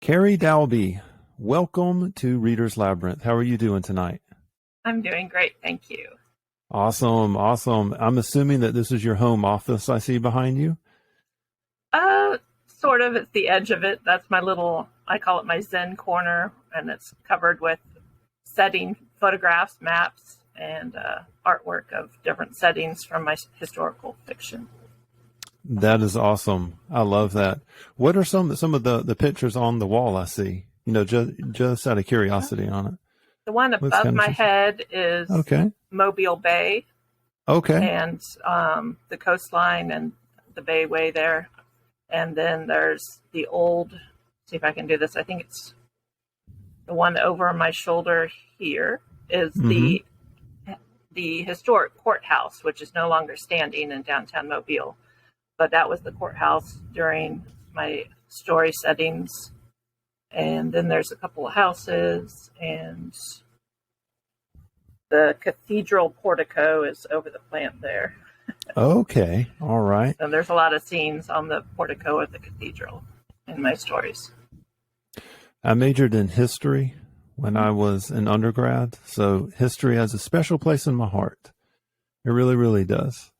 Carrie Dalby, welcome to Reader's Labyrinth. How are you doing tonight? I'm doing great, thank you. Awesome. I'm assuming that this is your home office I see behind you? Sort of. It's the edge of it. That's my little, I call it my Zen corner, and it's covered with setting photographs, maps, and artwork of different settings from my historical fiction. That is awesome. I love that. What are some of the pictures on the wall I see? Just out of curiosity on it. The one above my head is Mobile Bay. Okay. And the coastline and the bayway there. And then there's the old, see if I can do this. I think it's the one over my shoulder here is the historic courthouse, which is no longer standing in downtown Mobile. But that was the courthouse during my story settings. And then there's a couple of houses, and the cathedral portico is over the plant there. Okay. All right. And there's a lot of scenes on the portico of the cathedral in my stories. I majored in history when I was an undergrad, so history has a special place in my heart. It really, really does.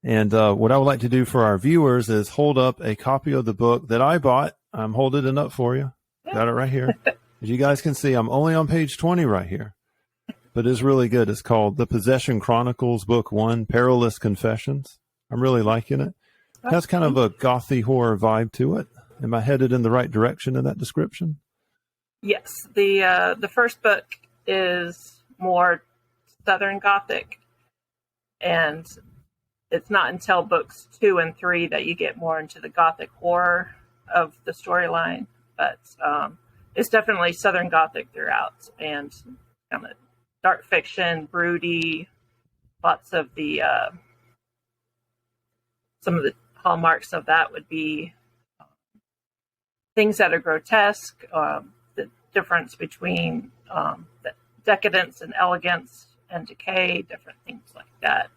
And what I would like to do for our viewers is hold up a copy of the book that I bought. I'm holding it up for you. Got it right here. As you guys can see, I'm only on page 20 right here. But it's really good. It's called The Possession Chronicles, Book 1, Perilous Confessions. I'm really liking it. It has kind of a gothy horror vibe to it. Am I headed in the right direction in that description? Yes. The first book is more Southern Gothic, and it's not until books 2 and 3 that you get more into the Gothic horror of the storyline. But it's definitely Southern Gothic throughout, and kind of dark fiction, broody, lots of the some of the hallmarks of that would be things that are grotesque, the difference between the decadence and elegance and decay, different things like that.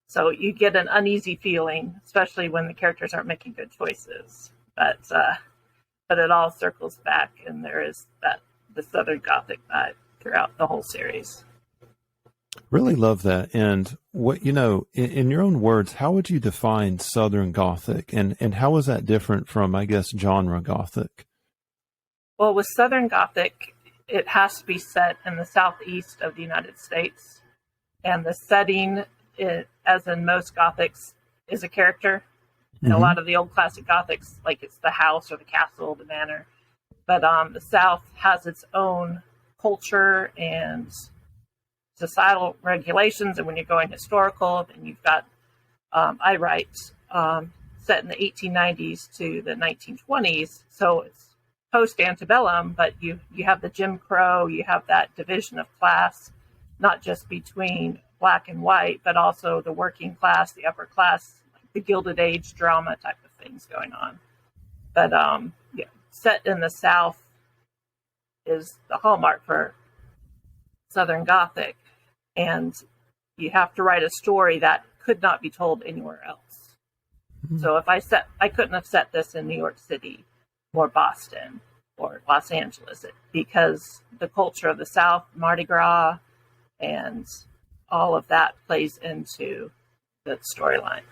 So you get an uneasy feeling, especially when the characters aren't making good choices. But it all circles back, and there is the Southern Gothic vibe throughout the whole series. Really love that. And what, in your own words, how would you define Southern Gothic, and how is that different from, I guess, genre Gothic? Well, with Southern Gothic, it has to be set in the southeast of the United States, and the setting, as in most Gothics, is a character. And a lot of the old classic Gothics, like it's the house or the castle, the manor. But the South has its own culture and societal regulations. And when you're going historical, then you've got, I write, set in the 1890s to the 1920s. So it's post-antebellum, but you have the Jim Crow, you have that division of class, not just between black and white, but also the working class, the upper class, the Gilded Age drama type of things going on. But set in the South is the hallmark for Southern Gothic, and you have to write a story that could not be told anywhere else. So if I couldn't have set this in New York City or Boston or Los Angeles, because the culture of the South, Mardi Gras, and all of that plays into the storyline.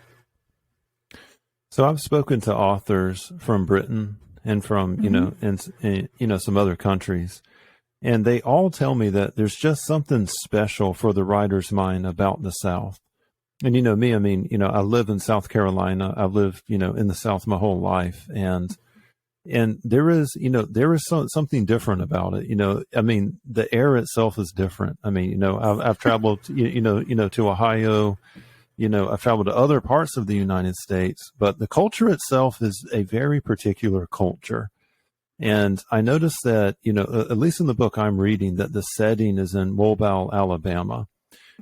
So I've spoken to authors from Britain and from, some other countries, and they all tell me that there's just something special for the writer's mind about the South. And me, I live in South Carolina. I've lived, in the South my whole life, and there is something different about it. The air itself is different. I've traveled, to Ohio. I've traveled to other parts of the United States, but the culture itself is a very particular culture. And I noticed that, at least in the book I'm reading, that the setting is in Mobile, Alabama.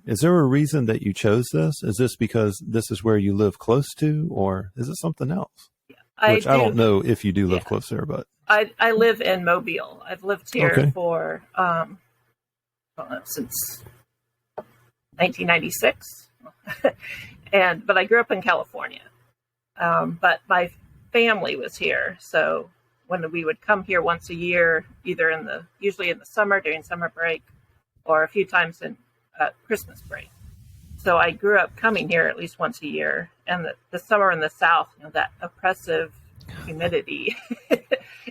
Is there a reason that you chose this? Is this because this is where you live close to, or is it something else? I don't know if you do live close there, but I live in Mobile. I've lived here for since 1996. But I grew up in California. But my family was here. So when we would come here once a year, usually in the summer during summer break, or a few times in Christmas break. So I grew up coming here at least once a year, and the summer in the South, that oppressive humidity. It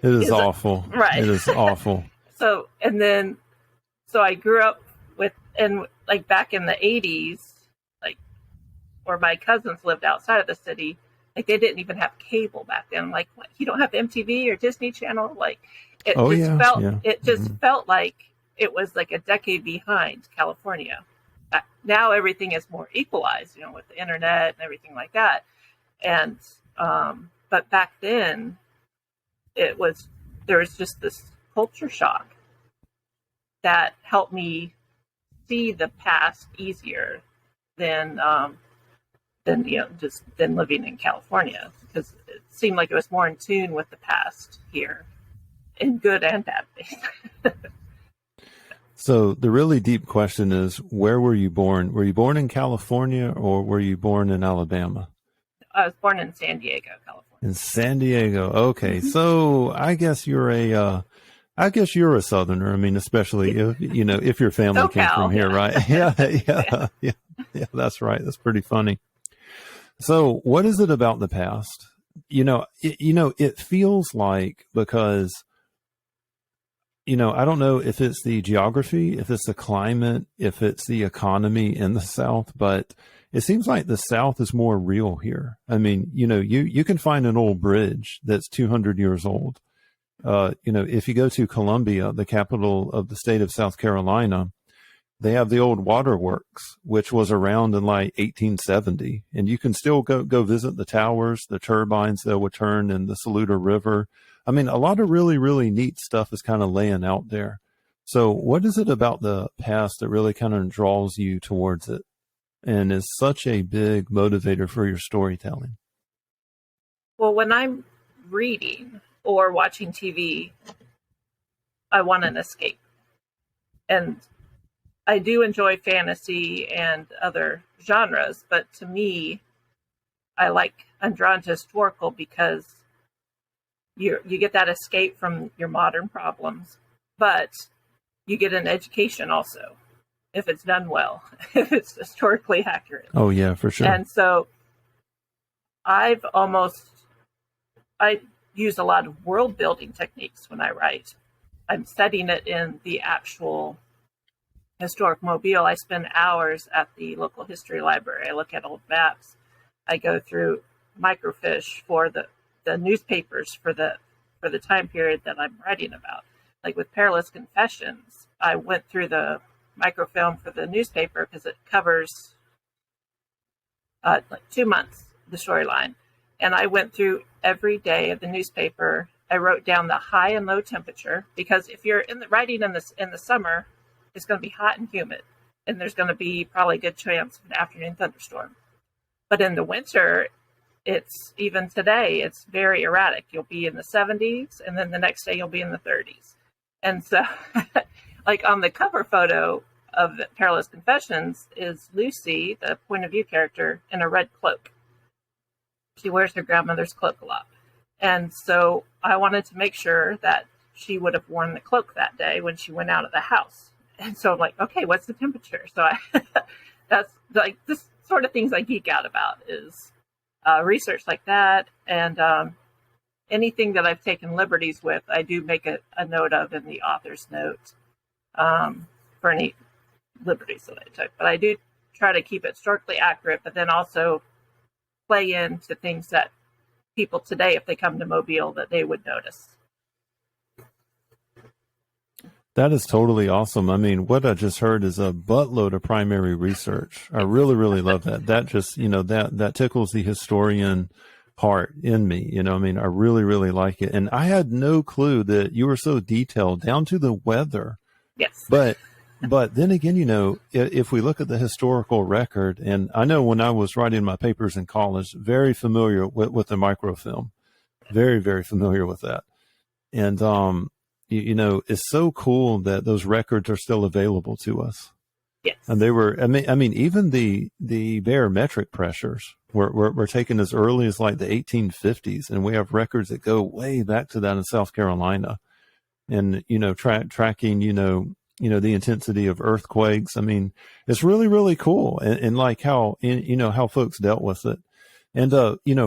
is awful. Right. It is awful. So I grew up with, and like back in the 80s, like, where my cousins lived outside of the city, like they didn't even have cable back then. Like, what, you don't have MTV or Disney Channel? Like, it felt like it was like a decade behind California. Now everything is more equalized, with the internet and everything like that. And but back then, there was just this culture shock that helped me see the past easier than living in California, because it seemed like it was more in tune with the past here, in good and bad ways. So the really deep question is, where were you born? Were you born in California, or were you born in Alabama? I was born in San Diego, California. In San Diego. Okay. So I guess you're a Southerner. I mean, especially if your family came from here, right? Yeah. That's right. That's pretty funny. So what is it about the past? It feels like, because I don't know if it's the geography, if it's the climate, if it's the economy in the South, but it seems like the South is more real here. I mean, you can find an old bridge that's 200 years old. If you go to Columbia, the capital of the state of South Carolina, they have the old waterworks, which was around in like 1870. And you can still go visit the towers, the turbines that would turn in the Saluda River. I mean, a lot of really, really neat stuff is kind of laying out there. So what is it about the past that really kind of draws you towards it and is such a big motivator for your storytelling? Well, when I'm reading or watching TV, I want an escape. And I do enjoy fantasy and other genres, but to me, I'm drawn to historical because you get that escape from your modern problems, but you get an education also, if it's done well, if it's historically accurate. Oh yeah, for sure. And so I use a lot of world building techniques when I write. I'm setting it in the actual historic mobile. I spend hours at the local history library. I look at old maps. I go through microfiche for the newspapers for the time period that I'm writing about. Like with Perilous Confessions, I went through the microfilm for the newspaper because it covers like 2 months, the storyline. And I went through every day of the newspaper. I wrote down the high and low temperature, because if you're writing in the summer, it's going to be hot and humid, and there's going to be probably a good chance of an afternoon thunderstorm. But in the winter, even today, it's very erratic. You'll be in the 70s, and then the next day you'll be in the 30s. And so, like on the cover photo of the Perilous Confessions is Lucy, the point of view character, in a red cloak. She wears her grandmother's cloak a lot. And so I wanted to make sure that she would have worn the cloak that day when she went out of the house. And so I'm like, okay, what's the temperature? So that's like this sort of things I geek out about is research like that. And anything that I've taken liberties with, I do make a note of in the author's note for any liberties that I took. But I do try to keep it historically accurate, but then also play into things that people today, if they come to Mobile, that they would notice. That is totally awesome. I mean, what I just heard is a buttload of primary research. I really, really love that. That just, that tickles the historian heart in me. I mean, I really, really like it. And I had no clue that you were so detailed down to the weather. Yes. But then again, if we look at the historical record, and I know when I was writing my papers in college, very familiar with the microfilm, very, very familiar with that. And, it's so cool that those records are still available to us. Yes. And they were, I mean, even the barometric pressures were taken as early as like the 1850s, and we have records that go way back to that in South Carolina, and tracking the intensity of earthquakes. I mean, it's really, really cool, and like how how folks dealt with it. And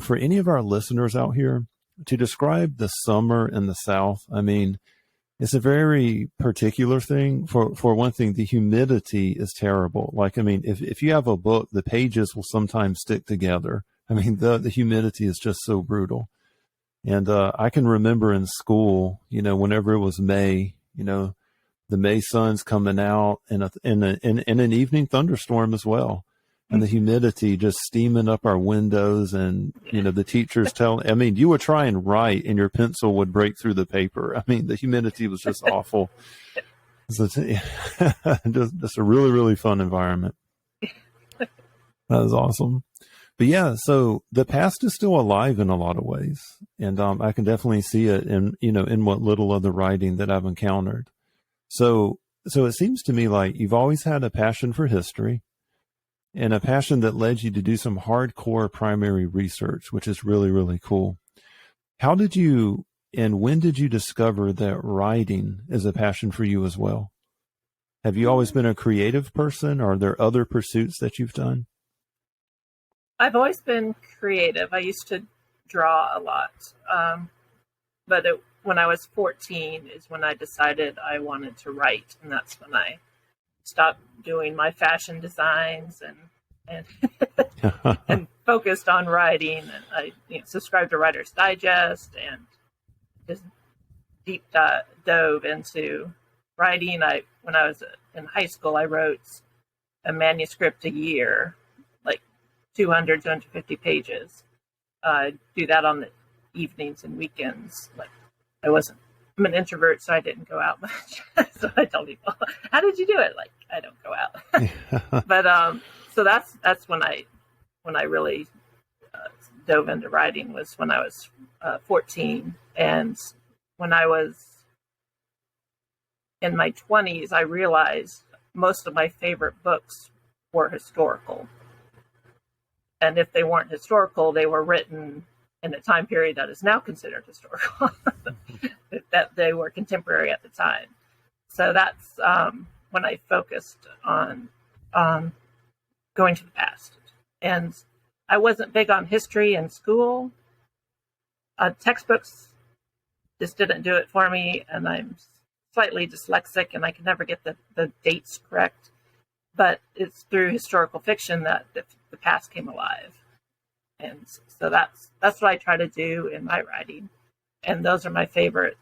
for any of our listeners out here, to describe the summer in the South, I mean, it's a very particular thing. For one thing, the humidity is terrible. Like, I mean, if you have a book, the pages will sometimes stick together. I mean, the humidity is just so brutal. And I can remember in school, whenever it was May, the May sun's coming out, and an evening thunderstorm as well, and the humidity just steaming up our windows, and the teachers I mean, you would try and write, and your pencil would break through the paper. I mean, the humidity was just awful. So just a really, really fun environment. That was awesome. But yeah, so the past is still alive in a lot of ways, and I can definitely see it in what little of the writing that I've encountered. So it seems to me like you've always had a passion for history, and a passion that led you to do some hardcore primary research, which is really, really cool. How did you and when did you discover that writing is a passion for you as well? Have you always been a creative person, or are there other pursuits that you've done? I've always been creative. I used to draw a lot, but when I was 14 is when I decided I wanted to write, and that's when I stopped doing my fashion designs and and focused on writing. And I subscribed to Writer's Digest and just deep dove into writing. When I was in high school, I wrote a manuscript a year, like 250 pages. I do that on the evenings and weekends. Like, I'm an introvert, so I didn't go out much. So I tell people, how did you do it? Like, I don't go out. But so that's when I really dove into writing, was when I was 14. And when I was in my 20s, I realized most of my favorite books were historical. And if they weren't historical, they were written in a time period that is now considered historical, that they were contemporary at the time. So that's when I focused on going to the past. And I wasn't big on history in school. Textbooks just didn't do it for me, and I'm slightly dyslexic, and I can never get the dates correct. But it's through historical fiction that the past came alive. And so that's what I try to do in my writing. And those are my favorite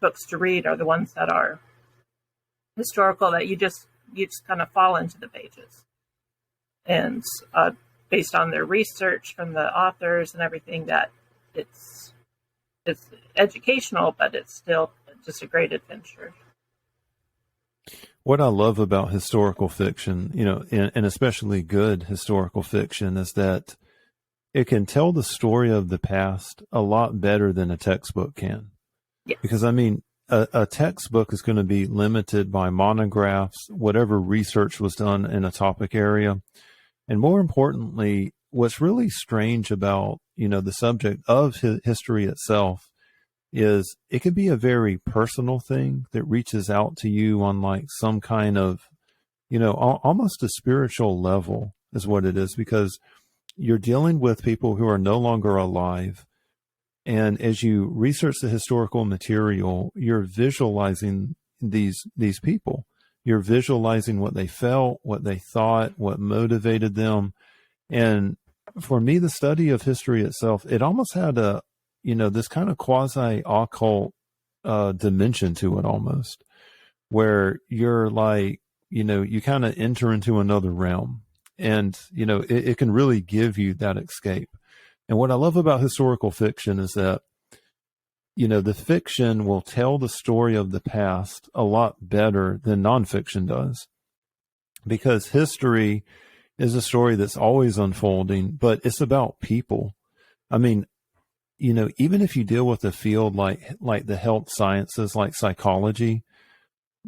books to read, are the ones that are historical, that you just kind of fall into the pages. And based on their research from the authors and everything, that it's educational, but it's still just a great adventure. What I love about historical fiction, and especially good historical fiction, is that it can tell the story of the past a lot better than a textbook can. Yes. Because, I mean, a textbook is going to be limited by monographs, whatever research was done in a topic area. And more importantly, what's really strange about, the subject of history itself is it can be a very personal thing that reaches out to you on like some kind of, almost a spiritual level is what it is, because you're dealing with people who are no longer alive. And as you research the historical material, you're visualizing these people. You're visualizing what they felt, what they thought, what motivated them. And for me, the study of history itself, it almost had this kind of quasi-occult dimension to it almost, where you're like, you kind of enter into another realm, and, it can really give you that escape. And what I love about historical fiction is that, the fiction will tell the story of the past a lot better than nonfiction does, because history is a story that's always unfolding, but it's about people. I mean, even if you deal with a field like the health sciences, like psychology,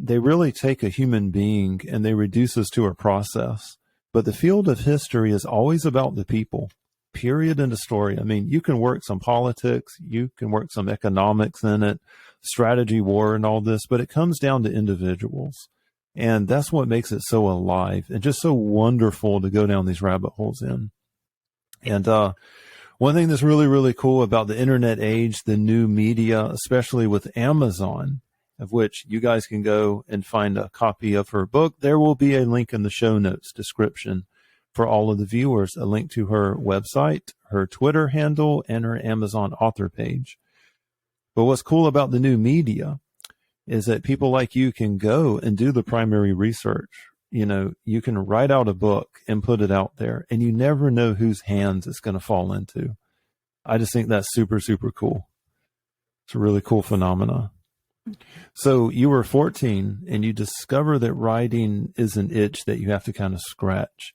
they really take a human being and they reduce us to a process. But the field of history is always about the people, period, in the story. I mean, you can work some politics, you can work some economics in it, strategy, war, and all this, but it comes down to individuals. And that's what makes it so alive and just so wonderful to go down these rabbit holes in. And one thing that's really, really cool about the internet age, the new media, especially with Amazon, of which you guys can go and find a copy of her book. There will be a link in the show notes description for all of the viewers, a link to her website, her Twitter handle, and her Amazon author page. But what's cool about the new media is that people like you can go and do the primary research. You know, you can write out a book and put it out there, and you never know whose hands it's going to fall into. I just think that's super, super cool. It's a really cool phenomena. So you were 14 and you discover that writing is an itch that you have to kind of scratch.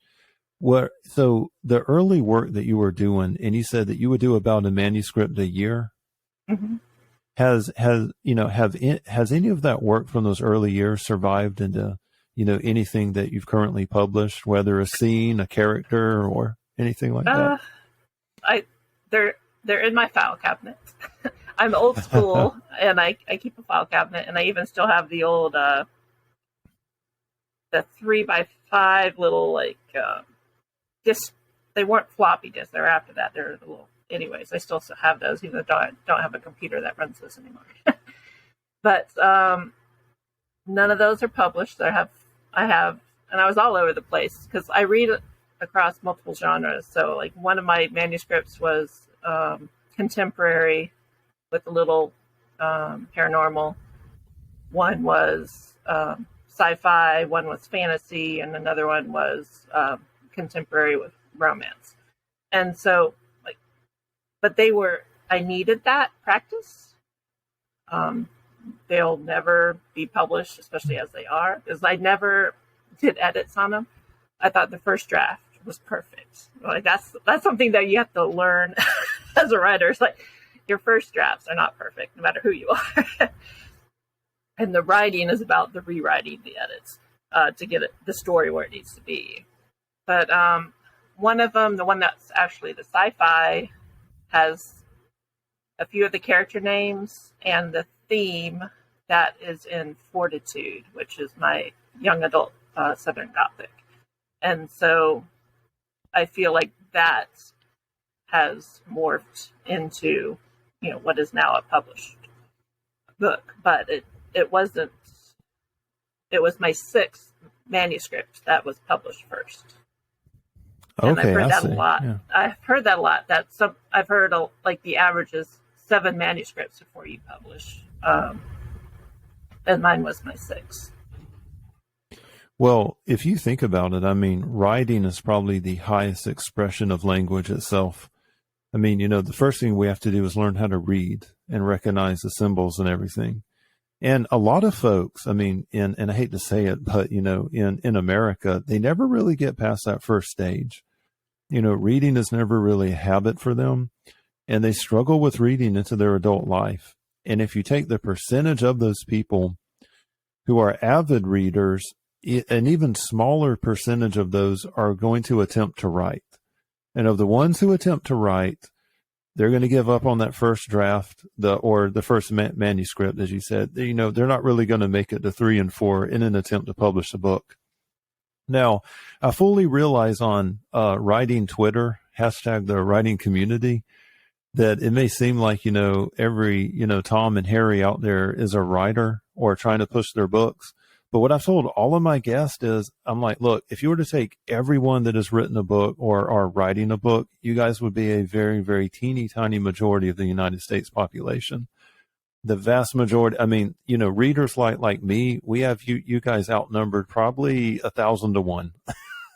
So the early work that you were doing, and you said that you would do about a manuscript a year. Mm-hmm. Has any of that work from those early years survived into, anything that you've currently published, whether a scene, a character, or anything like that? They're in my file cabinet. I'm old school, and I keep a file cabinet, and I even still have the old the 3x5 little discs. They weren't floppy disks. They're after that. They're the little. Anyways, I still have those, even though I don't have a computer that runs this anymore. But none of those are published. I have, and I was all over the place because I read across multiple genres. So, like, one of my manuscripts was contemporary with a little paranormal. One was sci-fi. One was fantasy, and another one was contemporary with romance. And so, but I needed that practice. They'll never be published, especially as they are, because I never did edits on them. I thought the first draft was perfect. Like that's something that you have to learn as a writer. It's like your first drafts are not perfect, no matter who you are. And the writing is about the rewriting the edits to get the story where it needs to be. But one of them, the one that's actually the sci-fi, has a few of the character names and the theme that is in Fortitude, which is my young adult Southern Gothic. And so I feel like that has morphed into, what is now a published book. But it wasn't, it was my 6th manuscript that was published first. And Okay, I've heard that see. a lot. Yeah. I've heard that a lot. I've heard the average is 7 manuscripts before you publish. And mine was my 6th. Well, if you think about it, I mean, writing is probably the highest expression of language itself. I mean, the first thing we have to do is learn how to read and recognize the symbols and everything. And a lot of folks, I mean, and I hate to say it, but, in America, they never really get past that first stage. Reading is never really a habit for them, and they struggle with reading into their adult life. And if you take the percentage of those people who are avid readers, an even smaller percentage of those are going to attempt to write. And of the ones who attempt to write, they're going to give up on that first draft, the first manuscript, as you said. They're not really going to make it to 3 and 4 in an attempt to publish a book. Now, I fully realize on writing Twitter, hashtag the writing community, that it may seem like, every, Tom and Harry out there is a writer or trying to push their books. But what I've told all of my guests is, I'm like, look, if you were to take everyone that has written a book or are writing a book, you guys would be a very, very teeny tiny majority of the United States population. The vast majority, I mean, readers like me, we have you guys outnumbered probably 1,000 to 1.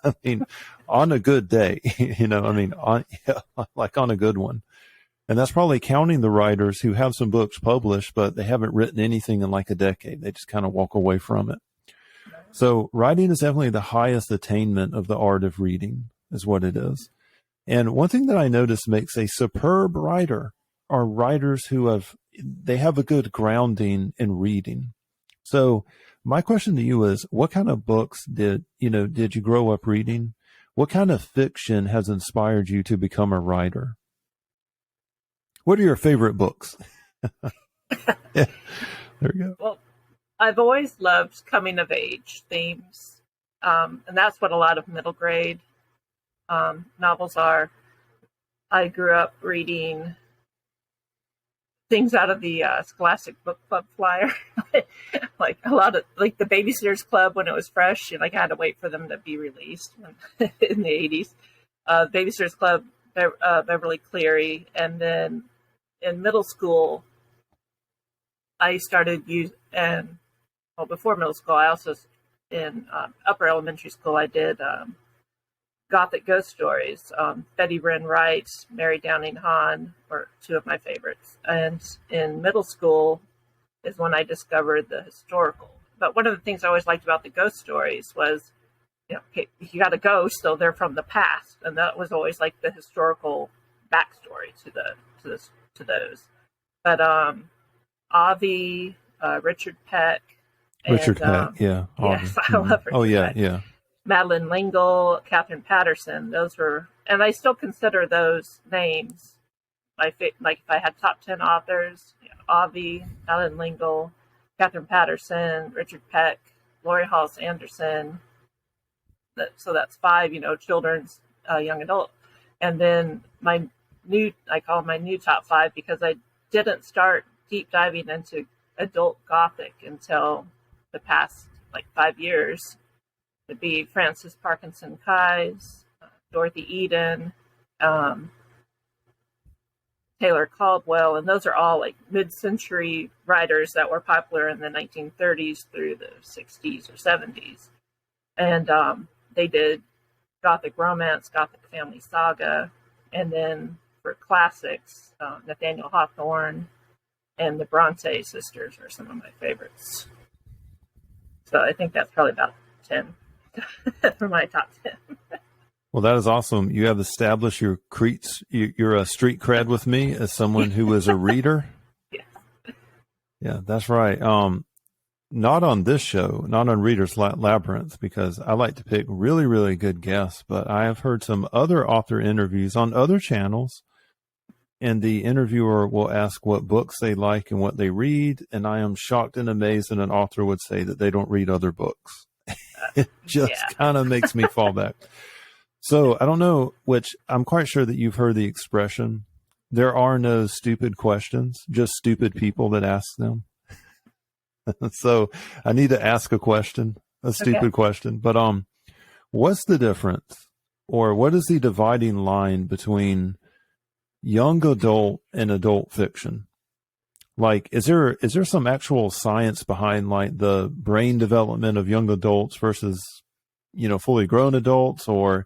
I mean, on a good day, on a good one. And that's probably counting the writers who have some books published, but they haven't written anything in like a decade. They just kind of walk away from it. So writing is definitely the highest attainment of the art of reading, is what it is. And one thing that I notice makes a superb writer are writers who have a good grounding in reading. So my question to you is, what kind of books did you grow up reading? What kind of fiction has inspired you to become a writer? What are your favorite books? Yeah, there we go. Well, I've always loved coming of age themes. And that's what a lot of middle grade novels are. I grew up reading things out of the Scholastic Book Club flyer, like a lot of like the Babysitter's Club when it was fresh. I had to wait for them to be released in the 80s. Babysitter's Club, Beverly Cleary, and then in middle school, I started before middle school, I also in upper elementary school I did Gothic ghost stories. Betty Wren Wright, Mary Downing Hahn were two of my favorites. And in middle school is when I discovered the historical. But one of the things I always liked about the ghost stories was, okay, you got a ghost, so they're from the past, and that was always like the historical backstory to those. But Avi, Richard Peck. Richard Peck, yeah. Yes, I love Richard Oh, yeah, Peck. yeah. Madeline L'Engle, Catherine Patterson. Those were, and I still consider those names like if I had top 10 authors, Avi, Madeline L'Engle, Catherine Patterson, Richard Peck, Lori Halse Anderson. So that's 5, children's, young adult. And then I call my new top 5 because I didn't start deep diving into adult Gothic until the past 5 years. It'd be Frances Parkinson Keyes, Dorothy Eden, Taylor Caldwell, and those are all mid-century writers that were popular in the 1930s through the 60s or 70s. And they did Gothic romance, Gothic family saga, and then for classics, Nathaniel Hawthorne and the Bronte sisters are some of my favorites. So I think that's probably about 10 for my top 10. Well, that is awesome. You have established your street cred with me as someone who is a reader. Yeah. Yeah, that's right. Not on this show, not on Reader's Labyrinth, because I like to pick really, really good guests, but I have heard some other author interviews on other channels, and the interviewer will ask what books they like and what they read, and I am shocked and amazed that an author would say that they don't read other books. It just kind of makes me fall back. So I don't know, which I'm quite sure that you've heard the expression, there are no stupid questions, just stupid people that ask them. So I need to ask a question, a stupid question. But what's the difference, or what is the dividing line between young adult and adult fiction? Is there some actual science behind the brain development of young adults versus, fully grown adults, or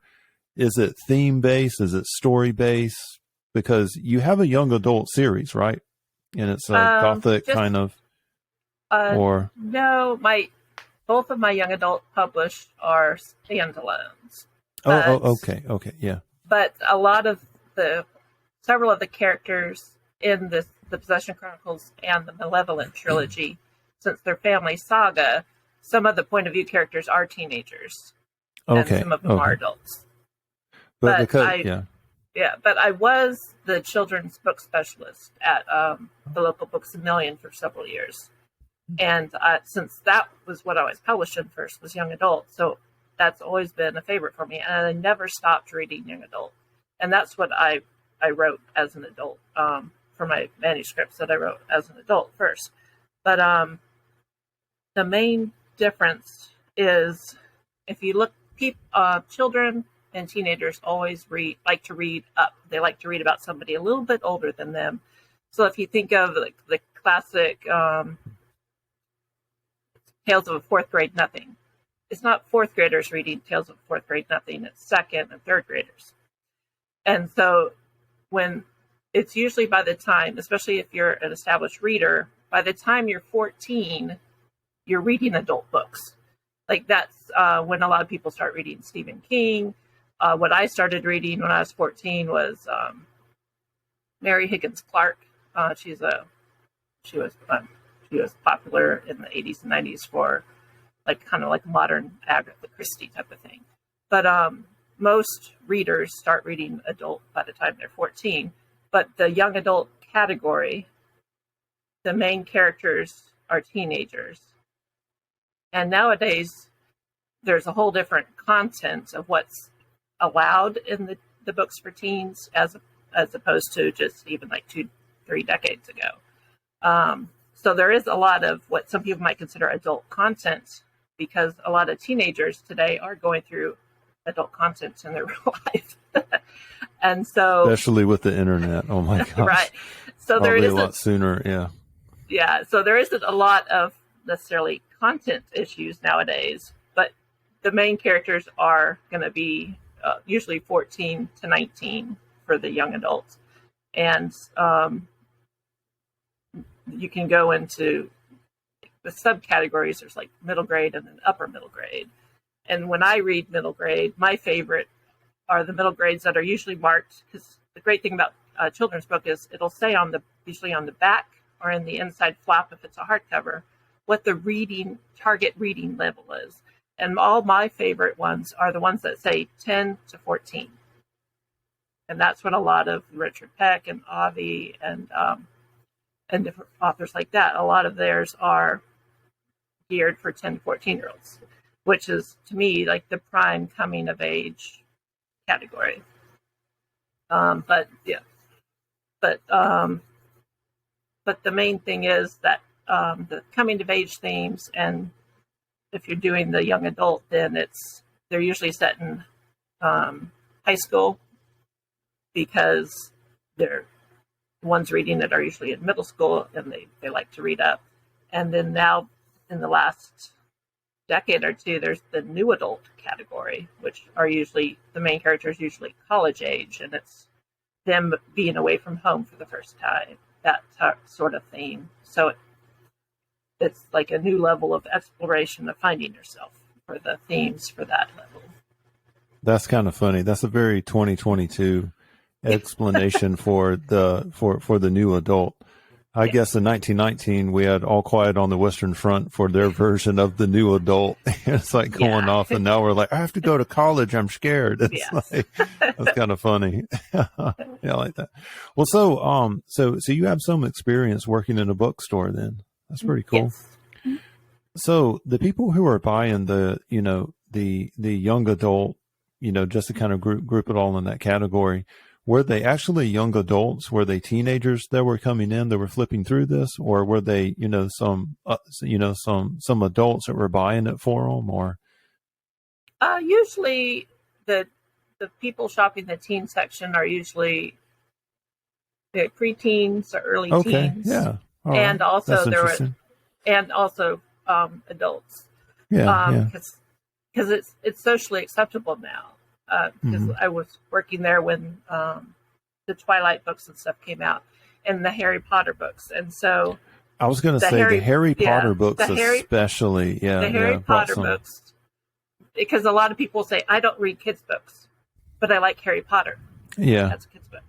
is it theme based? Is it story based? Because you have a young adult series, right? And it's a Gothic kind of. No, both of my young adult published are standalones. Okay, yeah. But a lot of several of the characters in the Possession Chronicles and the Malevolent trilogy, since they're family saga, some of the point of view characters are teenagers, and some of them are adults. But I was the children's book specialist at the local Books A Million for several years. And since that was what I was published in first, was young adult, so that's always been a favorite for me. And I never stopped reading young adult. And that's what I wrote as an adult for my manuscripts that I wrote as an adult first. But the main difference is if you look, children and teenagers always like to read up. They like to read about somebody a little bit older than them. So if you think of the classic Tales of a Fourth Grade Nothing. It's not fourth graders reading Tales of a Fourth Grade Nothing. It's second and third graders. And so when it's usually by the time, especially if you're an established reader, by the time you're 14, you're reading adult books. That's when a lot of people start reading Stephen King. What I started reading when I was 14 was Mary Higgins Clark. She was popular in the 80s and 90s for like kind of like modern Agatha Christie type of thing. But most readers start reading adult by the time they're 14. But the young adult category, the main characters are teenagers. And nowadays, there's a whole different content of what's allowed in the books for teens as opposed to just even like 2-3 decades ago. So there is a lot of what some people might consider adult content, because a lot of teenagers today are going through adult content in their real life. And so, especially with the internet. Oh my gosh. Right. So there is a lot sooner. Yeah. Yeah. So there isn't a lot of necessarily content issues nowadays, but the main characters are going to be usually 14 to 19 for the young adults. And you can go into the subcategories. There's like middle grade and then upper middle grade. And when I read middle grade, my favorite are the middle grades that are usually marked, because the great thing about a children's book is it'll say usually on the back or in the inside flap, if it's a hardcover, what the target reading level is. And all my favorite ones are the ones that say 10 to 14. And that's what a lot of Richard Peck and Avi and different authors like that, a lot of theirs are geared for 10 to 14-year-olds, which is, to me, like the prime coming of age category. But the main thing is that the coming of age themes, and if you're doing the young adult, then they're usually set in high school, because they're ones reading it are usually in middle school, and they like to read up. And then now, in the last decade or two, there's the new adult category, which are usually the main characters, usually college age, and it's them being away from home for the first time, that sort of theme. So it's like a new level of exploration of finding yourself for the themes for that level. That's kind of funny. That's a very 2022 explanation for the new adult. I guess in 1919 we had All Quiet on the Western Front for their version of the new adult. It's like going off, and now we're like, I have to go to college, I'm scared. It's like, that's kind of funny. Yeah, I like that. Well, so you have some experience working in a bookstore then. That's pretty cool. Yes. So the people who are buying the young adult, just to kind of group it all in that category, were they actually young adults? Were they teenagers that were coming in that were flipping through this, or were they, some adults that were buying it for them? Or usually the people shopping the teen section are usually the preteens or early teens. Yeah. All and right. Also there were, and also adults. Yeah. Because it's socially acceptable now. Because I was working there when the Twilight books and stuff came out, and the Harry Potter books, and so I was going to say the Harry Potter books, especially, the Harry Potter books, because a lot of people say I don't read kids' books, but I like Harry Potter. Yeah, that's a kid's book.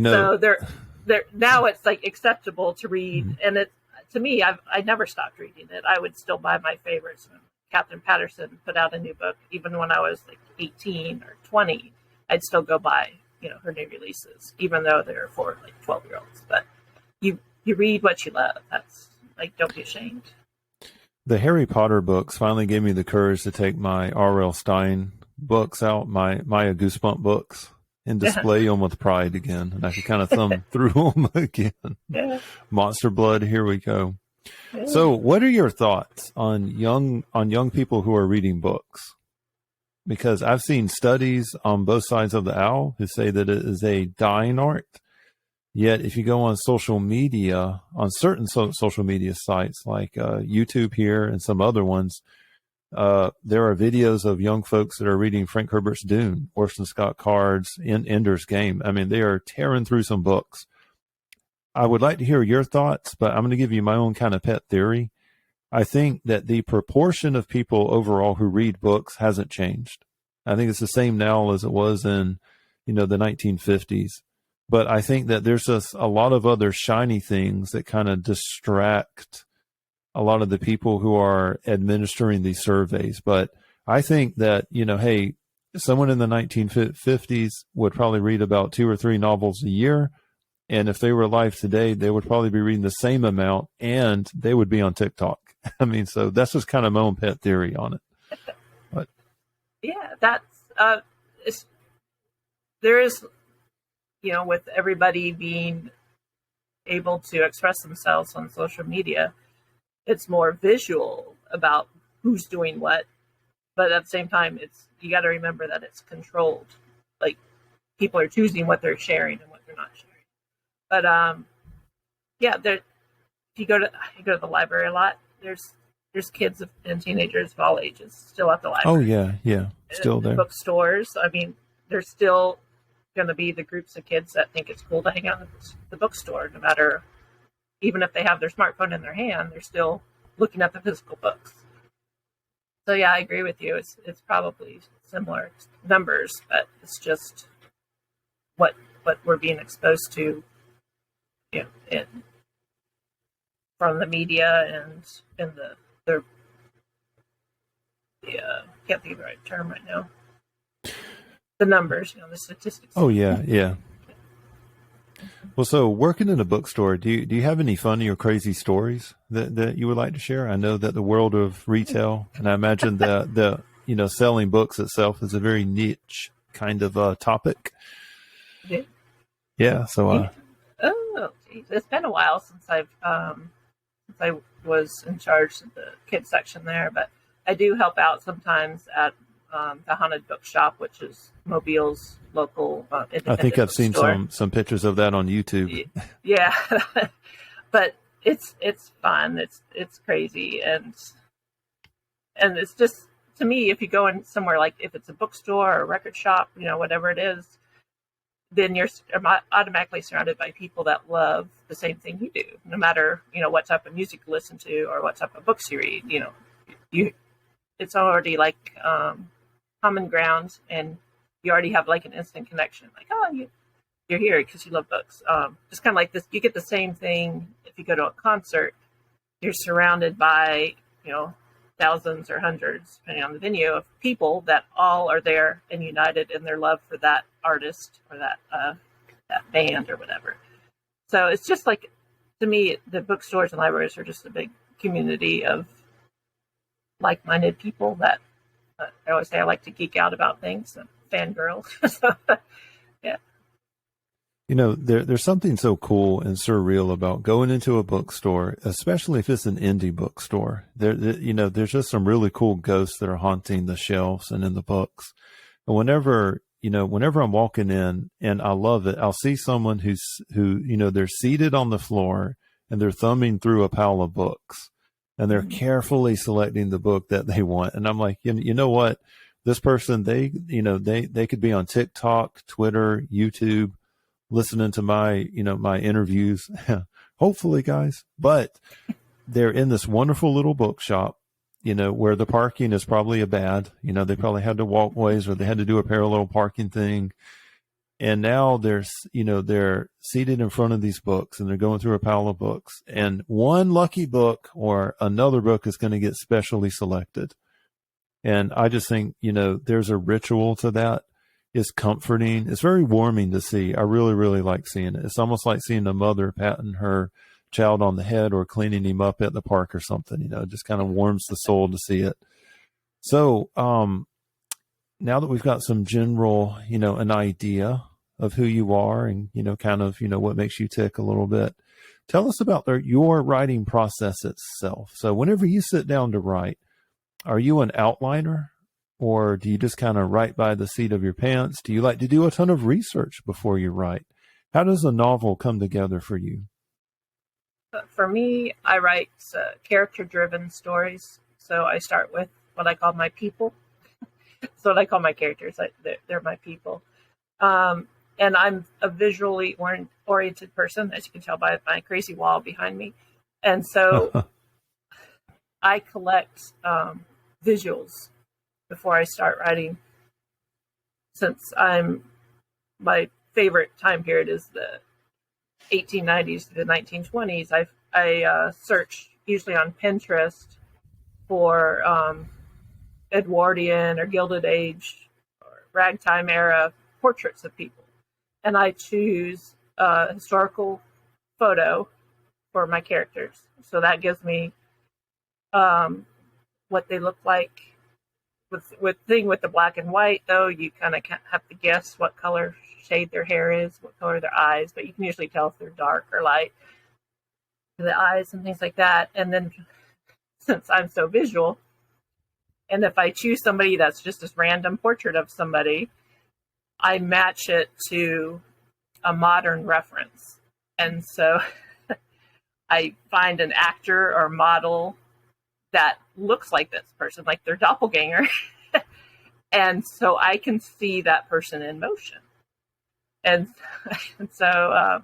So they're now it's like acceptable to read, and it to me, I never stopped reading it. I would still buy my favorites. Catherine Patterson put out a new book, even when I was like 18 or 20, I'd still go buy, her new releases, even though they're for like 12-year-olds. But you read what you love. That's like, don't be ashamed. The Harry Potter books finally gave me the courage to take my R.L. Stein books out, my Maya Goosebump books, and display them with pride again. And I could kind of thumb through them again. Yeah. Monster Blood, here we go. So what are your thoughts on young people who are reading books? Because I've seen studies on both sides of the aisle who say that it is a dying art. Yet if you go on social media, on certain social media sites like YouTube here and some other ones, there are videos of young folks that are reading Frank Herbert's Dune, Orson Scott Card's Ender's Game. I mean, they are tearing through some books. I would like to hear your thoughts, but I'm going to give you my own kind of pet theory. I think that the proportion of people overall who read books hasn't changed. I think it's the same now as it was in, the 1950s. But I think that there's just a lot of other shiny things that kind of distract a lot of the people who are administering these surveys. But I think that, hey, someone in the 1950s would probably read about 2 or 3 novels a year. And if they were alive today, they would probably be reading the same amount, and they would be on TikTok. I mean, so that's just kind of my own pet theory on it. But yeah, there is, with everybody being able to express themselves on social media, it's more visual about who's doing what. But at the same time, you got to remember that it's controlled. Like, people are choosing what they're sharing and what they're not sharing. But yeah, if you go to the library a lot, there's kids and teenagers of all ages still at the library. Oh yeah, still there. Bookstores. I mean, there's still going to be the groups of kids that think it's cool to hang out in the bookstore, no matter, even if they have their smartphone in their hand, they're still looking at the physical books. So yeah, I agree with you. It's probably similar numbers, but it's just what we're being exposed to, from the media and in the can't think of the right term right now. The numbers, the statistics. Oh yeah. Well, so working in a bookstore, do you have any funny or crazy stories that you would like to share? I know that the world of retail, and I imagine that the selling books itself is a very niche kind of topic. Yeah. So. Oh, geez. It's been a while since I was in charge of the kids section there, but I do help out sometimes at the Haunted Bookshop, which is Mobile's local independent I think I've seen store. some pictures of that on YouTube. Yeah, but it's fun. It's crazy, and it's just, to me, if you go in somewhere, like if it's a bookstore or a record shop, whatever it is, then you're automatically surrounded by people that love the same thing you do, no matter what type of music you listen to or what type of books you read. It's already like common ground, and you already have like an instant connection. Like, oh, you're here because you love books. Just kind of like this. You get the same thing if you go to a concert. You're surrounded by thousands or hundreds, depending on the venue, of people that all are there and united in their love for that artist or that band or whatever. So it's just like, to me, the bookstores and libraries are just a big community of like-minded people that I always say I like to geek out about things, fangirl. So, yeah. There's something so cool and surreal about going into a bookstore, especially if it's an indie bookstore. There's just some really cool ghosts that are haunting the shelves and in the books. And whenever I'm walking in, and I love it, I'll see someone who they're seated on the floor and they're thumbing through a pile of books, and they're carefully selecting the book that they want. And I'm like, you know what? This person, they could be on TikTok, Twitter, YouTube, listening to my interviews, hopefully, guys. But they're in this wonderful little bookshop, where the parking is probably a bad, they probably had to walk ways, or they had to do a parallel parking thing. And now they're seated in front of these books, and they're going through a pile of books, and one lucky book or another book is going to get specially selected. And I just think, there's a ritual to that. It's comforting. It's very warming to see. I really, really like seeing it. It's almost like seeing a mother patting her child on the head or cleaning him up at the park or something. It just kind of warms the soul to see it. So, now that we've got some general, an idea of who you are and, kind of, what makes you tick a little bit, tell us about your writing process itself. So whenever you sit down to write, are you an outliner, or do you just kind of write by the seat of your pants? Do you like to do a ton of research before you write? How does a novel come together for you? For me, I write character-driven stories. So I start with what I call my people. So what I call my characters, they're my people. And I'm a visually oriented person, as you can tell by my crazy wall behind me. And so I collect visuals before I start writing. Since my favorite time period is the 1890s to the 1920s, I search usually on Pinterest for Edwardian or Gilded Age or Ragtime era portraits of people. And I choose a historical photo for my characters. So that gives me what they look like. With the black and white, though, you kind of have to guess what color shade their hair is, what color their eyes, but you can usually tell if they're dark or light, the eyes and things like that. And then since I'm so visual, and if I choose somebody that's just this random portrait of somebody, I match it to a modern reference. And so I find an actor or model that looks like this person, like their doppelganger. And so I can see that person in motion. And so,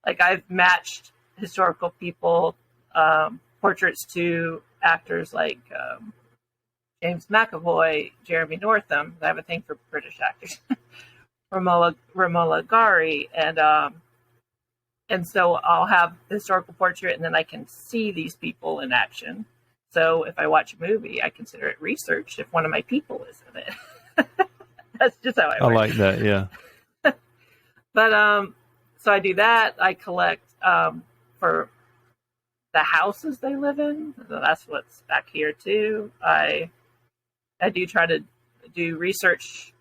like, I've matched historical people, portraits to actors like James McAvoy, Jeremy Northam. I have a thing for British actors. Romola Gari, and so I'll have the historical portrait, and then I can see these people in action. So if I watch a movie, I consider it research if one of my people is in it. That's just how I work. I like that, yeah. But so I do that. I collect for the houses they live in. So that's what's back here too. I do try to do research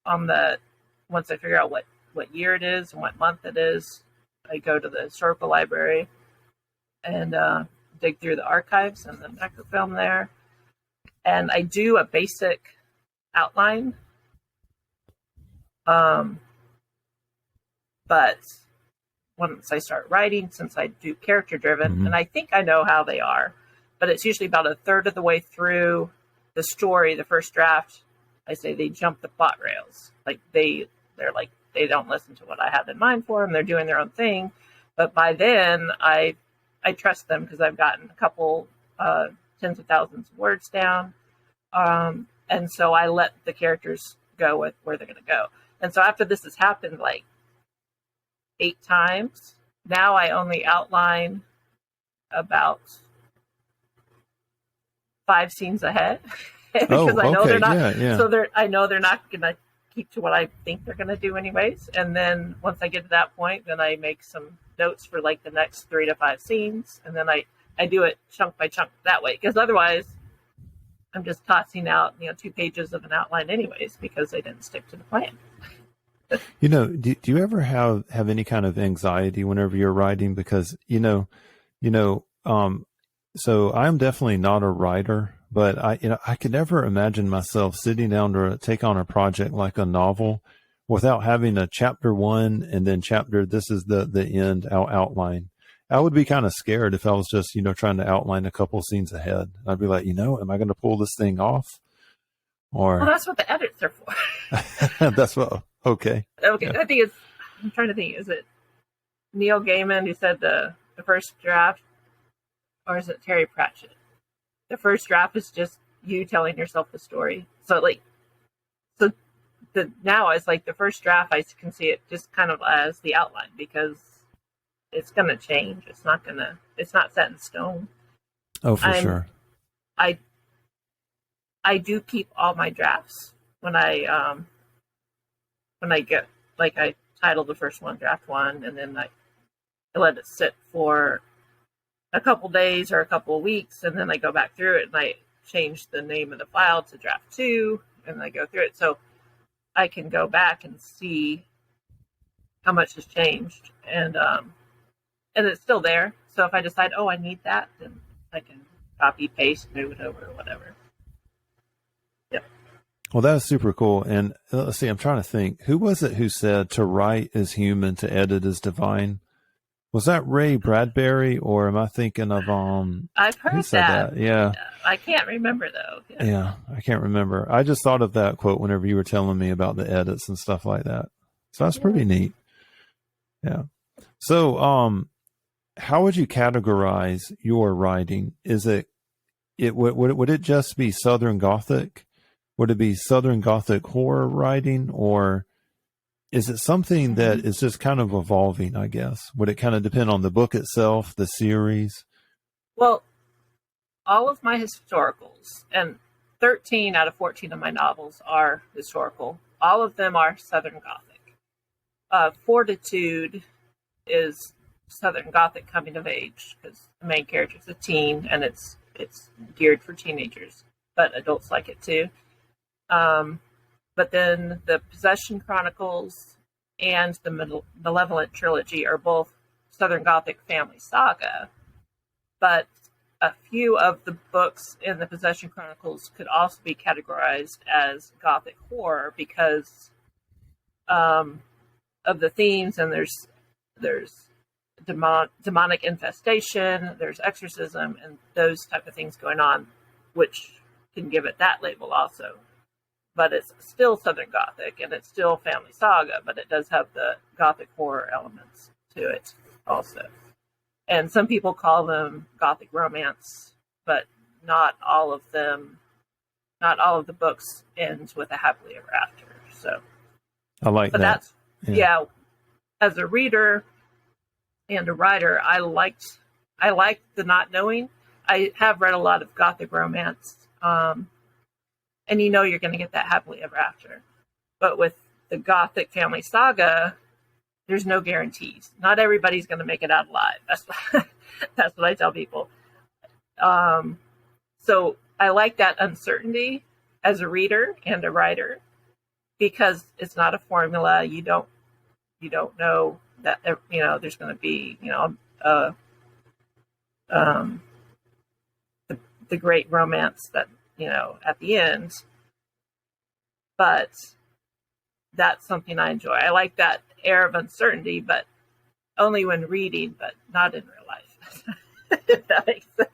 on once I figure out what year it is and what month it is. I go to the historical library and dig through the archives and the microfilm there. And I do a basic outline. But once I start writing, since I do character driven, and I think I know how they are, but it's usually about a third of the way through the story, the first draft, I say they jump the plot rails. Like they're like, they don't listen to what I have in mind for them. They're doing their own thing. But by then I trust them because I've gotten a couple tens of thousands of words down. And so I let the characters go with where they're going to go. And so after this has happened like 8 times, now I only outline about 5 scenes ahead. Because I know they're not. Yeah. So I know they're not going to keep to what I think they're going to do anyways. And then once I get to that point, then I make some notes for like the next 3 to 5 scenes. And then I do it chunk by chunk that way. Because otherwise I'm just tossing out, 2 pages of an outline anyways, because I didn't stick to the plan. Do you ever have any kind of anxiety whenever you're writing? Because, so I'm definitely not a writer, but I could never imagine myself sitting down to take on a project like a novel without having a chapter 1 and then this is the end outline. I would be kind of scared if I was just, trying to outline a couple scenes ahead. I'd be like, am I going to pull this thing off? Or that's what the edits are for. That's what. Okay. Okay. Yeah. I'm trying to think. Is it Neil Gaiman who said the first draft, or is it Terry Pratchett? The first draft is just you telling yourself the story. So now it's like the first draft, I can see it just kind of as the outline because it's going to change. It's not set in stone. Oh, for sure. I do keep all my drafts when I get, like, I title the first one draft 1, and then I let it sit for a couple days or a couple of weeks, and then I go back through it and I change the name of the file to draft 2, and I go through it. So I can go back and see how much has changed, and it's still there. So if I decide, I need that, then I can copy, paste, move it over, or whatever. Yep. Well, that was super cool. And let's see, I'm trying to think. Who was it who said to write is human, to edit is divine? Was that Ray Bradbury, or am I thinking of I've heard who said that? Yeah. I can't remember though. Yeah, I can't remember. I just thought of that quote whenever you were telling me about the edits and stuff like that. So that's pretty neat. Yeah. So how would you categorize your writing? Is would it just be Southern Gothic? Would it be Southern Gothic horror writing, or is it something that is just kind of evolving, I guess? Would it kind of depend on the book itself, the series? Well, all of my historicals, and 13 out of 14 of my novels are historical. All of them are Southern Gothic. Fortitude is Southern Gothic coming of age, because the main character is a teen, and it's geared for teenagers, but adults like it too. But then the Possession Chronicles and the Malevolent trilogy are both Southern Gothic family saga, but a few of the books in the Possession Chronicles could also be categorized as Gothic horror because of the themes, and there's demonic infestation, there's exorcism, and those type of things going on, which can give it that label also. But it's still Southern Gothic, and it's still family saga, but it does have the Gothic horror elements to it also. And some people call them Gothic romance, but not all of them. Not all of the books ends with a happily ever after. So I like that. That's as a reader and a writer, I liked the not knowing. I have read a lot of Gothic romance, and you're going to get that happily ever after. But with the Gothic family saga, there's no guarantees. Not everybody's going to make it out alive. That's what I tell people. So I like that uncertainty as a reader and a writer, because it's not a formula. You don't know that there's going to be the great romance that at the end. But that's something I enjoy. I like that air of uncertainty, but only when reading, but not in real life. If that makes sense.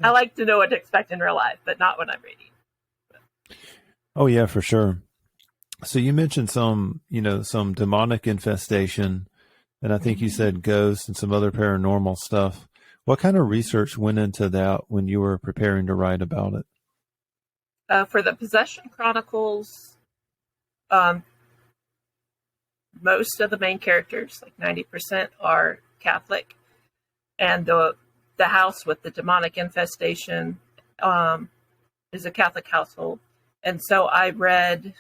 I like to know what to expect in real life, but not when I'm reading. Oh yeah, for sure. So you mentioned some demonic infestation, and I think you said ghosts and some other paranormal stuff. What kind of research went into that when you were preparing to write about it? For the Possession Chronicles, most of the main characters, like 90%, are Catholic, and the house with the demonic infestation is a Catholic household. And so I read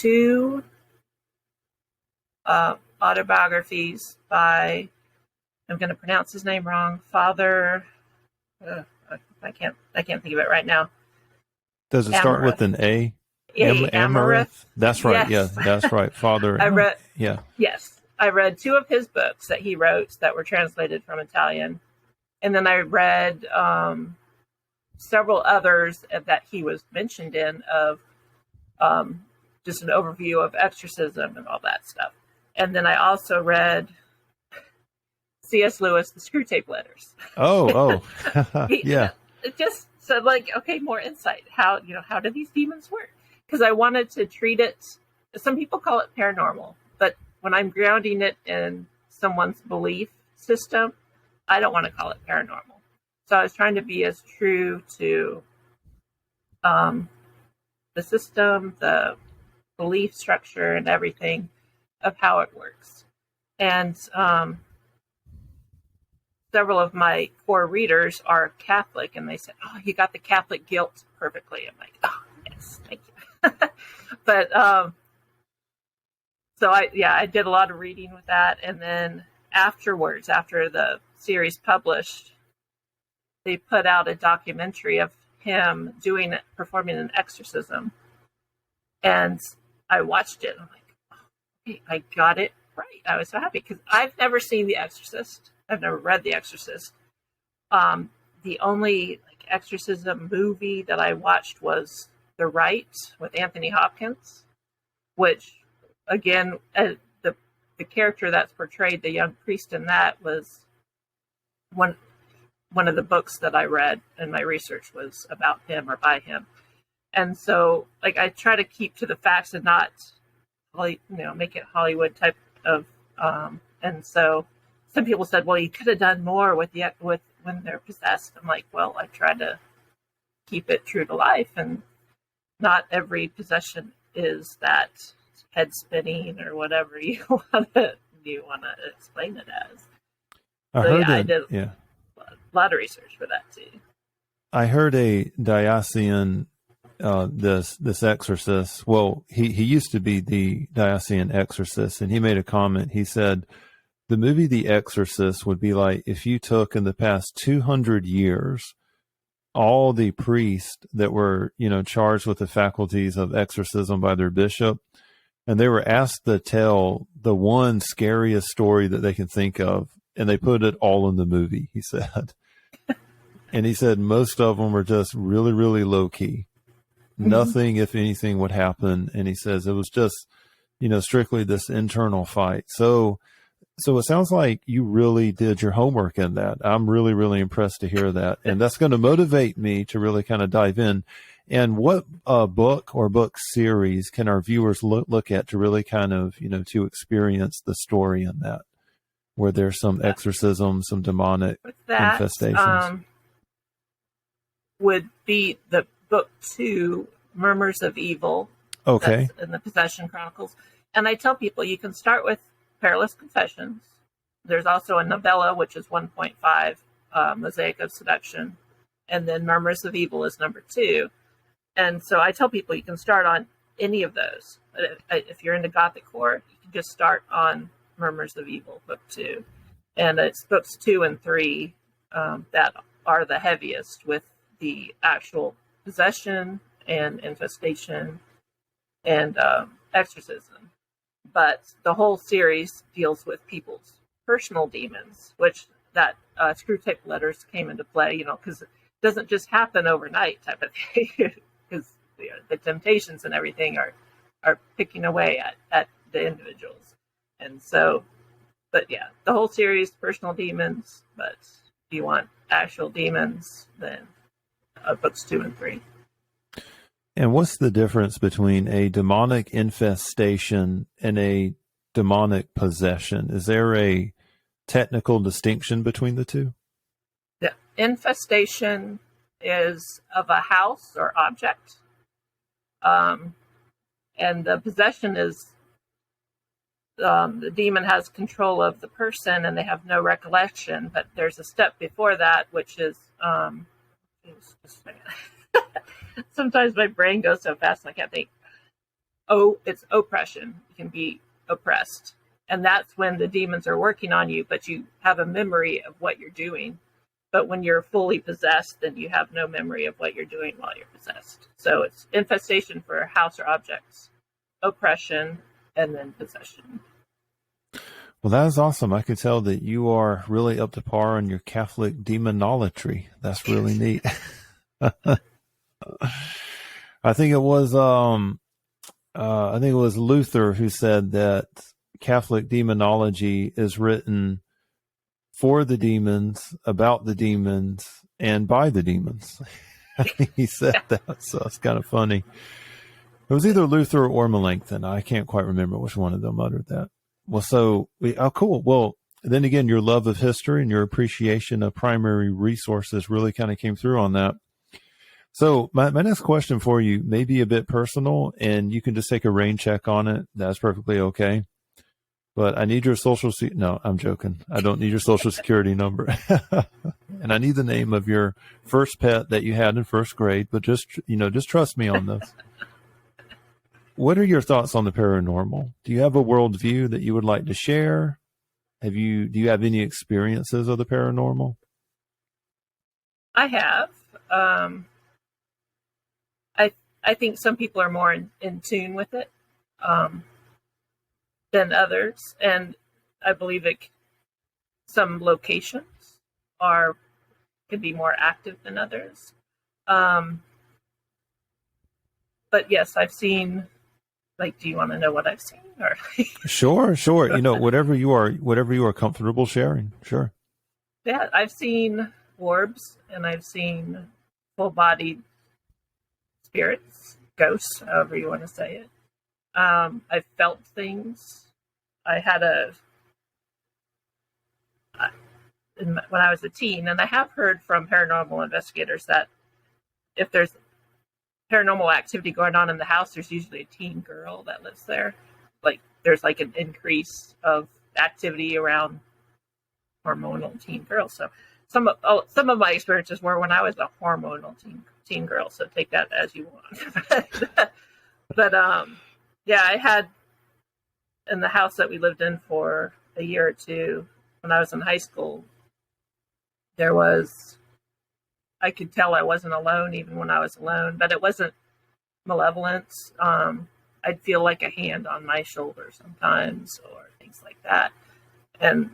2 autobiographies by, I'm going to pronounce his name wrong, Father. I can't think of it right now. Does it start with an A? Amaranth? That's right. Yes. Yeah, that's right. Father. Yes. I read 2 of his books that he wrote that were translated from Italian. And then I read several others that he was mentioned in, of just an overview of exorcism and all that stuff. And then I also read C.S. Lewis, The Screwtape Letters. Oh. Yeah. It just said, okay, more insight. How do these demons work? Because I wanted to treat it, some people call it paranormal, but when I'm grounding it in someone's belief system, I don't want to call it paranormal. So I was trying to be as true to the system, the belief structure, and everything of how it works. And several of my core readers are Catholic, and they said, "Oh, you got the Catholic guilt perfectly." I'm like, "Oh, yes, thank you." But so I did a lot of reading with that, and then afterwards, after the series published, they put out a documentary of him performing an exorcism, and I watched it. I'm like, oh, okay, I got it right. I was so happy because I've never seen The Exorcist. I've never read The Exorcist. The only exorcism movie that I watched was The Rite with Anthony Hopkins, which, again, the character that's portrayed, the young priest in that, was one of the books that I read, and my research was about him or by him. And so, I try to keep to the facts and not, make it Hollywood type of. And so, some people said, "Well, you could have done more with when they're possessed." I'm like, well, I try to keep it true to life, and not every possession is that head spinning or whatever you want to explain it as. I did. Yeah. lot of research for that too. I heard a diocesan, this exorcist. Well, he used to be the diocesan exorcist, and he made a comment. He said the movie The Exorcist would be like if you took in the past 200 years all the priests that were, charged with the faculties of exorcism by their bishop, and they were asked to tell the one scariest story that they can think of, and they put it all in the movie, he said. And he said most of them were just really, really low key. Nothing, if anything, would happen. And he says it was just, strictly this internal fight. So it sounds like you really did your homework in that. I'm really, really impressed to hear that. And that's going to motivate me to really kind of dive in. And what book or book series can our viewers look at to really kind of, to experience the story in that, where there's some exorcism, some demonic infestations? Would be the book 2, Murmurs of Evil. Okay. That's in the Possession Chronicles. And I tell people you can start with Perilous Confessions. There's also a novella, which is 1.5, Mosaic of Seduction. And then Murmurs of Evil is number 2. And so I tell people you can start on any of those. If you're into Gothic horror, you can just start on Murmurs of Evil, book 2. And it's books 2 and 3 that are the heaviest, with the actual possession and infestation and exorcism. But the whole series deals with people's personal demons, which that Screwtape Letters came into play, because it doesn't just happen overnight type of thing, because the temptations and everything are picking away at the individuals. And so, but yeah, the whole series, personal demons, but if you want actual demons, then books 2 and 3. And what's the difference between a demonic infestation and a demonic possession? Is there a technical distinction between the two? The infestation is of a house or object. And the possession is the demon has control of the person and they have no recollection. But there's a step before that, which is sometimes my brain goes so fast and I can't think. It's oppression. You can be oppressed. And that's when the demons are working on you, but you have a memory of what you're doing. But when you're fully possessed, then you have no memory of what you're doing while you're possessed. So it's infestation for house or objects, oppression, and then possession. Well, that is awesome. I could tell that you are really up to par on your Catholic demonolatry. That's really neat. I think it was Luther who said that Catholic demonology is written for the demons, about the demons, and by the demons. He said that, so it's kind of funny. It was either Luther or Melanchthon. I can't quite remember which one of them uttered that. Well, cool. Well, then again, your love of history and your appreciation of primary resources really kind of came through on that. So my next question for you may be a bit personal, and you can just take a rain check on it. That's perfectly okay. But I need your no, I'm joking. I don't need your social security number. And I need the name of your first pet that you had in first grade, but just trust me on this. What are your thoughts on the paranormal? Do you have a worldview that you would like to share? Do you have any experiences of the paranormal? I have. I think some people are more in tune with it than others, and I believe some locations can be more active than others. But yes, I've seen. Like, do you want to know what I've seen? Or Sure. Whatever you are comfortable sharing. Sure. Yeah, I've seen orbs, and I've seen full-bodied spirits, ghosts, however you want to say it. I've felt things. I had when I was a teen, and I have heard from paranormal investigators that if there's paranormal activity going on in the house, there's usually a teen girl that lives there. Like, there's like an increase of activity around hormonal teen girls. some of my experiences were when I was a hormonal teen girl. So take that as you want. but yeah, I had in the house that we lived in for a year or two when I was in high school. I could tell I wasn't alone even when I was alone, but it wasn't malevolence. I'd feel like a hand on my shoulder sometimes or things like that. And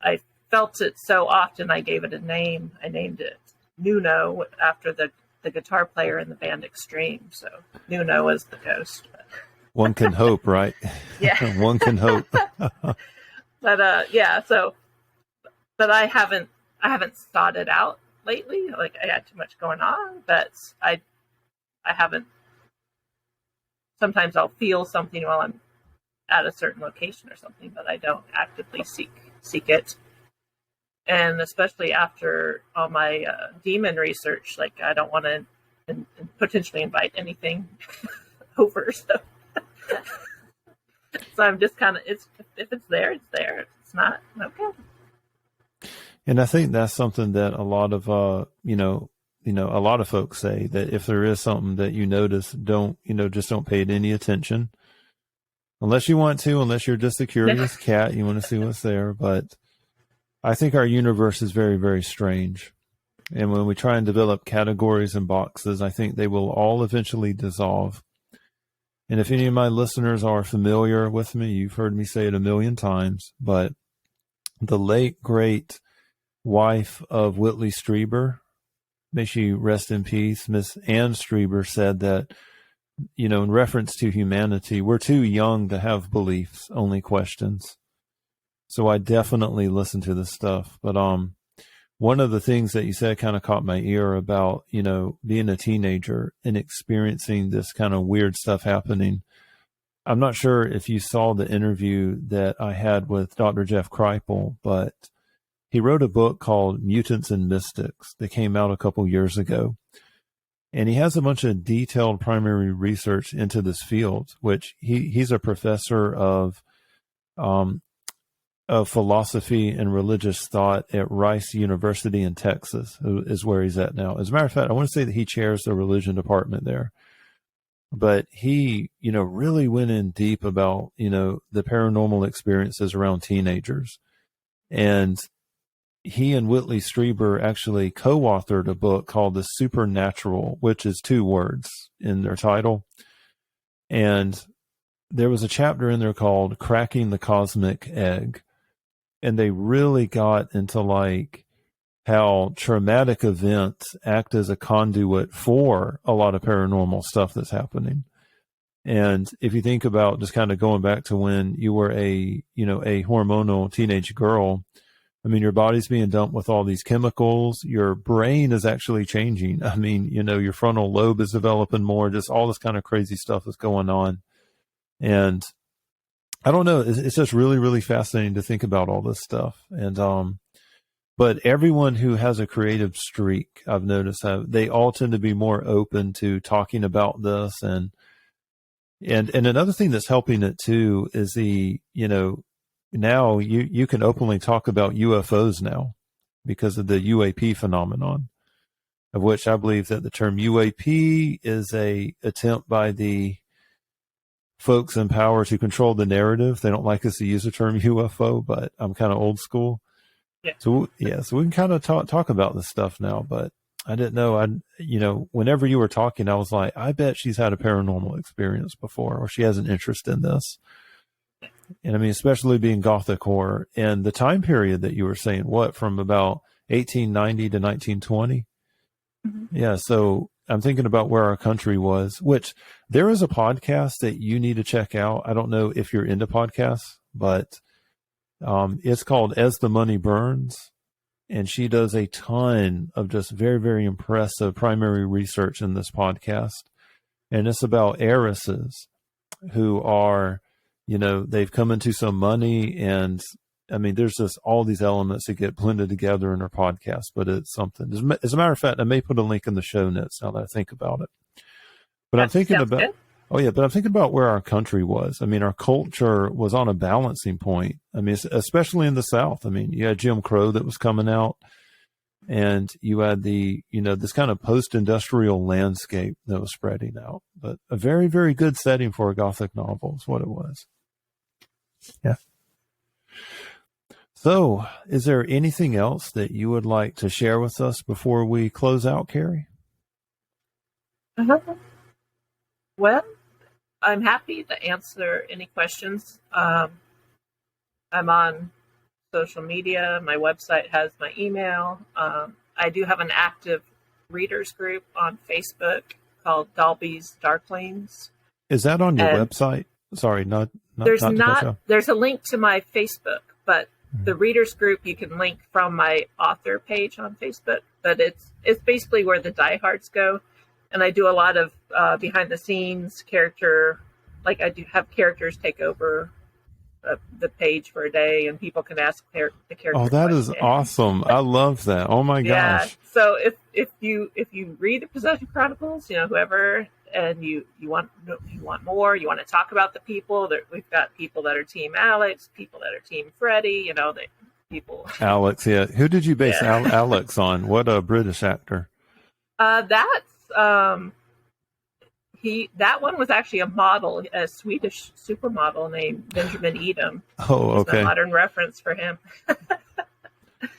I felt it so often I gave it a name. I named it Nuno after the guitar player in the band Extreme. So Nuno was the ghost. One can hope, right? Yeah. One can hope. But yeah, so but I haven't sought it out lately. Like I had too much going on, but I haven't. Sometimes I'll feel something while I'm at a certain location or something, but I don't actively seek it. And especially after all my demon research, like I don't want to potentially invite anything over. So I'm just kind of, if it's there, it's there. If it's not, okay. And I think that's something that a lot of a lot of folks say, that if there is something that you notice, just don't pay it any attention unless you want to, unless you're just a curious cat, you want to see what's there. But I think our universe is very, very strange. And when we try and develop categories and boxes, I think they will all eventually dissolve. And if any of my listeners are familiar with me, you've heard me say it a million times, but the late, great wife of Whitley Strieber, may she rest in peace, Miss Anne Strieber, said that, in reference to humanity, we're too young to have beliefs, only questions. So I definitely listen to this stuff. But one of the things that you said kind of caught my ear about, being a teenager and experiencing this kind of weird stuff happening. I'm not sure if you saw the interview that I had with Dr. Jeff Kripal, but he wrote a book called Mutants and Mystics that came out a couple years ago. And he has a bunch of detailed primary research into this field, which he's a professor of philosophy and religious thought at Rice University in Texas, is where he's at now. As a matter of fact, I want to say that he chairs the religion department there. But he, really went in deep about, the paranormal experiences around teenagers. And he and Whitley Strieber actually co-authored a book called The Supernatural, which is 2 words in their title. And there was a chapter in there called Cracking the Cosmic Egg. And they really got into like how traumatic events act as a conduit for a lot of paranormal stuff that's happening. And if you think about just kind of going back to when you were a hormonal teenage girl, I mean, your body's being dumped with all these chemicals. Your brain is actually changing. I mean, your frontal lobe is developing more, just all this kind of crazy stuff is going on. And I don't know. It's just really, really fascinating to think about all this stuff. And, but everyone who has a creative streak, I've noticed, they all tend to be more open to talking about this. And another thing that's helping it too is now you can openly talk about UFOs now because of the UAP phenomenon, of which I believe that the term UAP is a attempt by the folks in power to control the narrative. They don't like us to use the term UFO, but I'm kind of old school. Yeah. So we can kind of talk about this stuff now, but I didn't know. Whenever you were talking, I was like, I bet she's had a paranormal experience before, or she has an interest in this. And I mean, especially being Gothic horror and the time period that you were saying, from about 1890 to 1920. Mm-hmm. Yeah. So I'm thinking about where our country was, which there is a podcast that you need to check out. I don't know if you're into podcasts, but it's called As the Money Burns. And she does a ton of just very, very impressive primary research in this podcast. And it's about heiresses who are, they've come into some money. And I mean, there's just all these elements that get blended together in her podcast, but it's something. As a matter of fact, I may put a link in the show notes now that I think about it. But I'm thinking about, Oh, yeah, but I'm thinking about where our country was. I mean, our culture was on a balancing point. I mean, especially in the South. I mean, you had Jim Crow that was coming out, and you had this kind of post-industrial landscape that was spreading out. But a very, very good setting for a Gothic novel is what it was. Yeah. So, is there anything else that you would like to share with us before we close out, Carrie? Well, I'm happy to answer any questions. I'm on social media. My website has my email. I do have an active readers group on Facebook called Dalby's Darklings. Is that on your website? Sorry, there's a link to my Facebook, but the readers group you can link from my author page on Facebook. But it's basically where the diehards go. And I do a lot of behind the scenes character, like I do have characters take over the page for a day, and people can ask the character. Oh, that is awesome! I love that. Oh my gosh! So if you read the Possession Chronicles, whoever, and you want more, you want to talk about the people. We've got people that are Team Alex, people that are Team Freddie. People. Alex, yeah. Who did you base Alex on? What a British actor. That's that one was actually a model, a Swedish supermodel named Benjamin Edom. Oh, okay. A modern reference for him.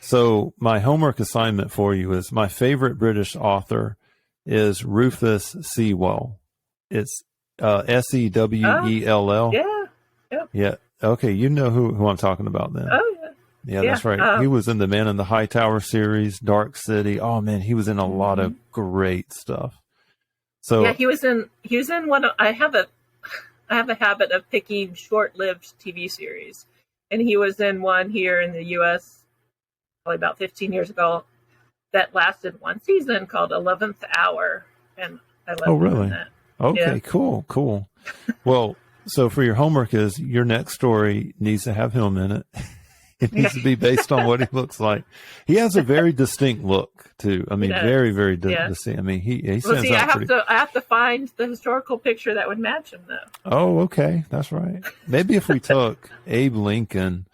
So my homework assignment for you is my favorite British author is Rufus Sewell. It's Sewell. Yeah. Yep. Yeah. Okay. You know who I'm talking about then. Oh, yeah. Yeah, that's right. He was in the Man in the High Tower series, Dark City. Oh man, he was in a lot of great stuff. So yeah, he was in one of, I have a habit of picking short-lived TV series, and he was in one here in the U.S. probably about 15 years ago that lasted one season called 11th Hour, and I loved him in that. Okay, yeah. Cool. Well, so for your homework is your next story needs to have him in it. It needs to be based on what he looks like. He has a very distinct look, too. I mean, very, very distinct. I mean, he stands out I have to find the historical picture that would match him, though. Oh, okay. That's right. Maybe if we took Abe Lincoln,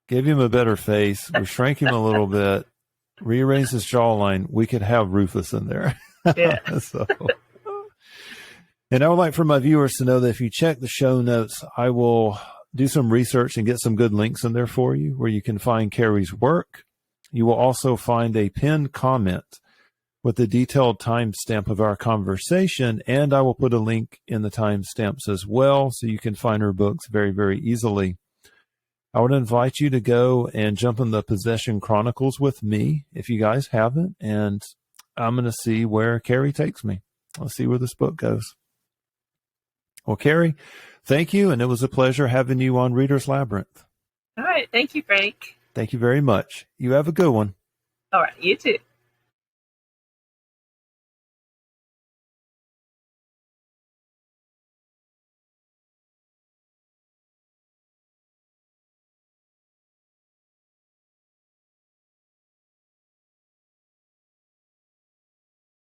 gave him a better face, we shrank him a little bit, rearranged his jawline, we could have Rufus in there. Yeah. And I would like for my viewers to know that if you check the show notes, I will do some research and get some good links in there for you where you can find Carrie's work. You will also find a pinned comment with the detailed timestamp of our conversation, and I will put a link in the timestamps as well so you can find her books very, very easily. I would invite you to go and jump in the Possession Chronicles with me if you guys haven't, and I'm going to see where Carrie takes me. Let's see where this book goes. Well, Carrie, thank you, and it was a pleasure having you on Reader's Labyrinth. All right. Thank you, Frank. Thank you very much. You have a good one. All right. You too.